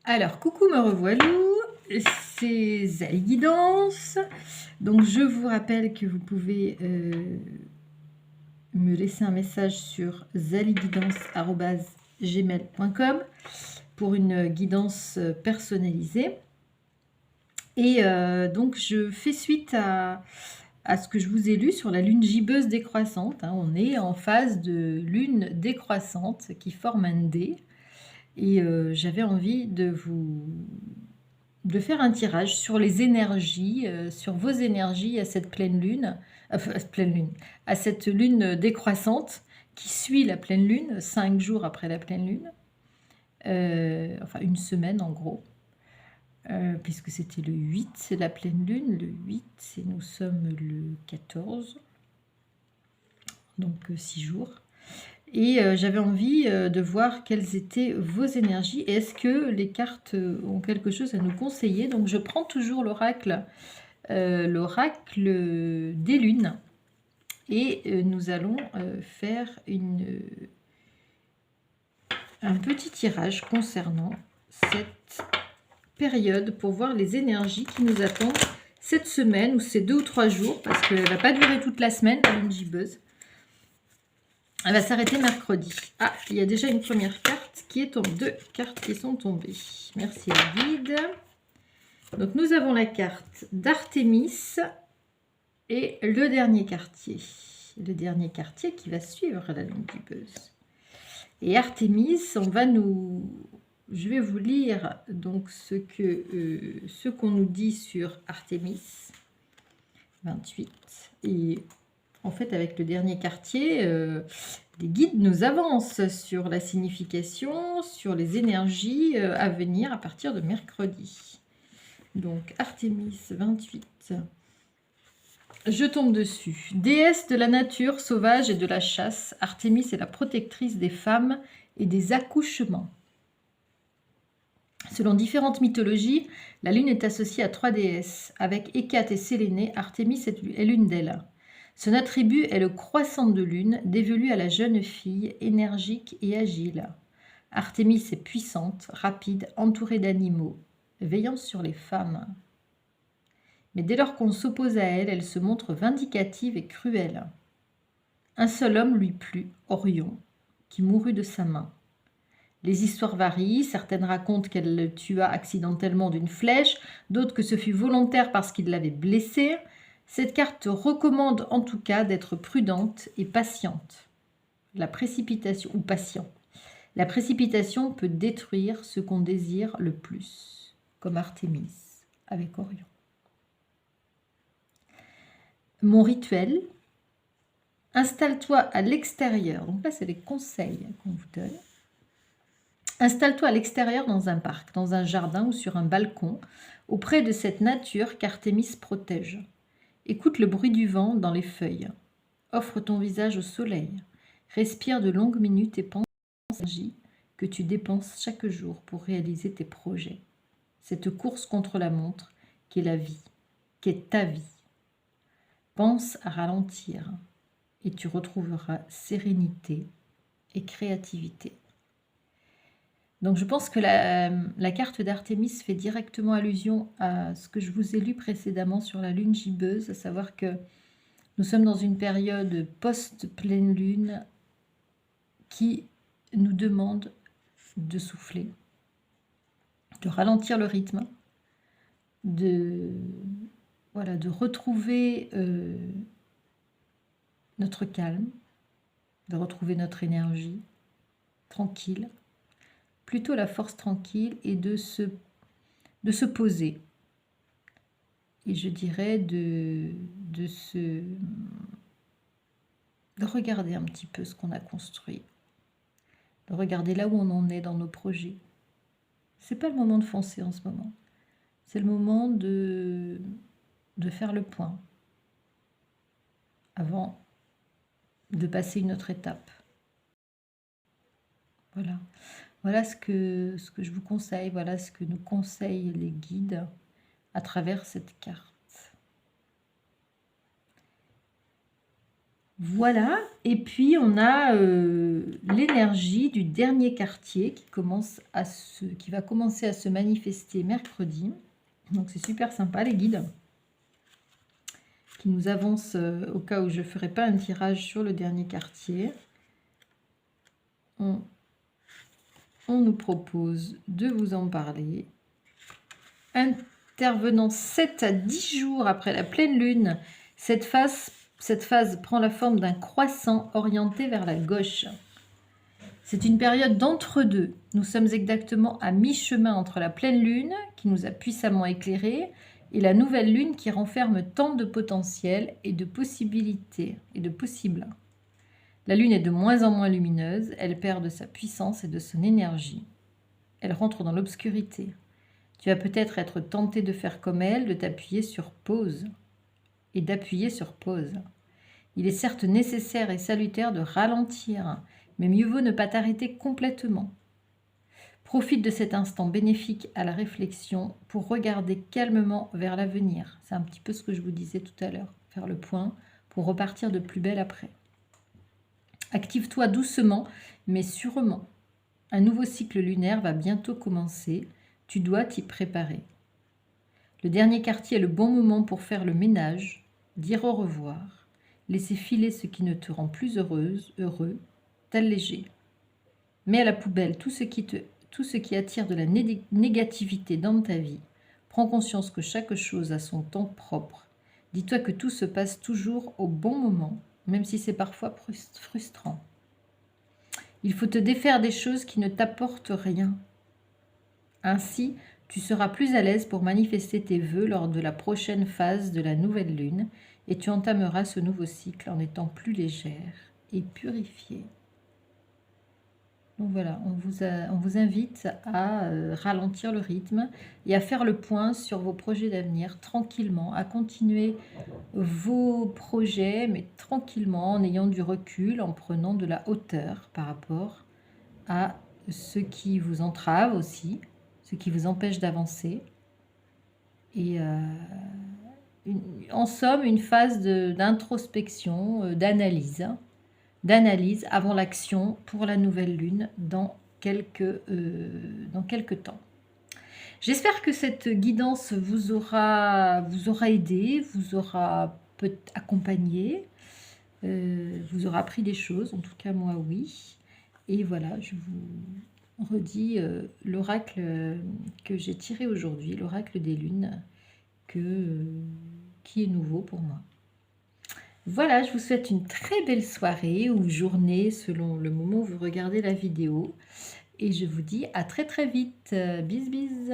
Alors, coucou, me revoilou, c'est Zali Guidance. Donc, je vous rappelle que vous pouvez me laisser un message sur zaliguidance@gmail.com pour une guidance personnalisée. Et donc, je fais suite à ce que je vous ai lu sur la lune gibbeuse décroissante. On est en phase de lune décroissante qui forme un D. Et j'avais envie de faire un tirage sur les énergies, sur vos énergies à cette pleine lune, à cette lune décroissante qui suit la pleine lune, 5 jours après la pleine lune, enfin une semaine en gros, puisque c'était le 8, c'est la pleine lune, le 8, et nous sommes le 14, donc 6 jours. Et j'avais envie de voir quelles étaient vos énergies. Est-ce que les cartes ont quelque chose à nous conseiller? Donc je prends toujours l'oracle des lunes. Et nous allons faire un petit tirage concernant cette période pour voir les énergies qui nous attendent cette semaine ou ces 2 ou 3 jours, parce qu'elle ne va pas durer toute la semaine, la lune gibbeuse. Elle va s'arrêter mercredi. Ah, il y a déjà une première carte qui est tombée. 2 cartes qui sont tombées. Merci les guides. Donc nous avons la carte d'Artémis et le dernier quartier. Le dernier quartier qui va suivre la lune gibbeuse. Et Artémis, je vais vous lire donc ce qu'on nous dit sur Artémis 28. Et en fait, avec le dernier quartier, les guides nous avancent sur la signification, sur les énergies à venir à partir de mercredi. Donc, Artémis 28. Je tombe dessus. Déesse de la nature sauvage et de la chasse, Artémis est la protectrice des femmes et des accouchements. Selon différentes mythologies, la lune est associée à 3 déesses. Avec Hécate et Sélénée, Artémis est l'une d'elles. Son attribut est le croissant de lune, dévolu à la jeune fille, énergique et agile. Artémis est puissante, rapide, entourée d'animaux, veillant sur les femmes. Mais dès lors qu'on s'oppose à elle, elle se montre vindicative et cruelle. Un seul homme lui plut, Orion, qui mourut de sa main. Les histoires varient, certaines racontent qu'elle le tua accidentellement d'une flèche, d'autres que ce fut volontaire parce qu'il l'avait blessée. Cette carte recommande en tout cas d'être prudente et patiente. La précipitation, ou patient. La précipitation peut détruire ce qu'on désire le plus, comme Artémis avec Orion. Mon rituel, installe-toi à l'extérieur. Donc là, c'est les conseils qu'on vous donne. Installe-toi à l'extérieur dans un parc, dans un jardin ou sur un balcon, auprès de cette nature qu'Artémis protège. Écoute le bruit du vent dans les feuilles. Offre ton visage au soleil. Respire de longues minutes et pense à l'énergie que tu dépenses chaque jour pour réaliser tes projets. Cette course contre la montre qui est la vie, qui est ta vie. Pense à ralentir et tu retrouveras sérénité et créativité. Donc je pense que la carte d'Artémis fait directement allusion à ce que je vous ai lu précédemment sur la lune gibbeuse, à savoir que nous sommes dans une période post-pleine lune qui nous demande de souffler, de ralentir le rythme, de retrouver notre calme, de retrouver notre énergie tranquille, plutôt la force tranquille, et de se poser. Et je dirais de regarder un petit peu ce qu'on a construit, de regarder là où on en est dans nos projets. C'est pas le moment de foncer en ce moment. C'est le moment de faire le point avant de passer une autre étape. Voilà. Voilà ce que je vous conseille, voilà ce que nous conseillent les guides à travers cette carte. Voilà, et puis on a l'énergie du dernier quartier qui va commencer à se manifester mercredi. Donc c'est super sympa, les guides qui nous avancent au cas où je ne ferai pas un tirage sur le dernier quartier. On nous propose de vous en parler. Intervenant 7 à 10 jours après la pleine lune, cette phase prend la forme d'un croissant orienté vers la gauche. C'est une période d'entre-deux. Nous sommes exactement à mi-chemin entre la pleine lune, qui nous a puissamment éclairés, et la nouvelle lune qui renferme tant de potentiel et de possibilités et de possibles. La lune est de moins en moins lumineuse, elle perd de sa puissance et de son énergie. Elle rentre dans l'obscurité. Tu vas peut-être être tenté de faire comme elle, de t'appuyer sur pause et d'appuyer sur pause. Il est certes nécessaire et salutaire de ralentir, mais mieux vaut ne pas t'arrêter complètement. Profite de cet instant bénéfique à la réflexion pour regarder calmement vers l'avenir. C'est un petit peu ce que je vous disais tout à l'heure, faire le point pour repartir de plus belle après. Active-toi doucement, mais sûrement. Un nouveau cycle lunaire va bientôt commencer. Tu dois t'y préparer. Le dernier quartier est le bon moment pour faire le ménage, dire au revoir, laisser filer ce qui ne te rend plus heureux, t'alléger. Mets à la poubelle tout ce qui attire de la négativité dans ta vie. Prends conscience que chaque chose a son temps propre. Dis-toi que tout se passe toujours au bon moment, même si c'est parfois frustrant. Il faut te défaire des choses qui ne t'apportent rien. Ainsi, tu seras plus à l'aise pour manifester tes vœux lors de la prochaine phase de la nouvelle lune et tu entameras ce nouveau cycle en étant plus légère et purifiée. Donc voilà, on vous invite à ralentir le rythme et à faire le point sur vos projets d'avenir tranquillement, à continuer vos projets, mais tranquillement, en ayant du recul, en prenant de la hauteur par rapport à ce qui vous entrave aussi, ce qui vous empêche d'avancer. Et en somme, une phase d'introspection, d'analyse avant l'action pour la nouvelle lune dans quelques temps. J'espère que cette guidance vous aura aidé, vous aura peut-être accompagné, vous aura appris des choses, en tout cas moi oui. Et voilà, je vous redis l'oracle que j'ai tiré aujourd'hui, l'oracle des lunes, qui est nouveau pour moi. Voilà, je vous souhaite une très belle soirée ou journée selon le moment où vous regardez la vidéo. Et je vous dis à très très vite. Bis bis.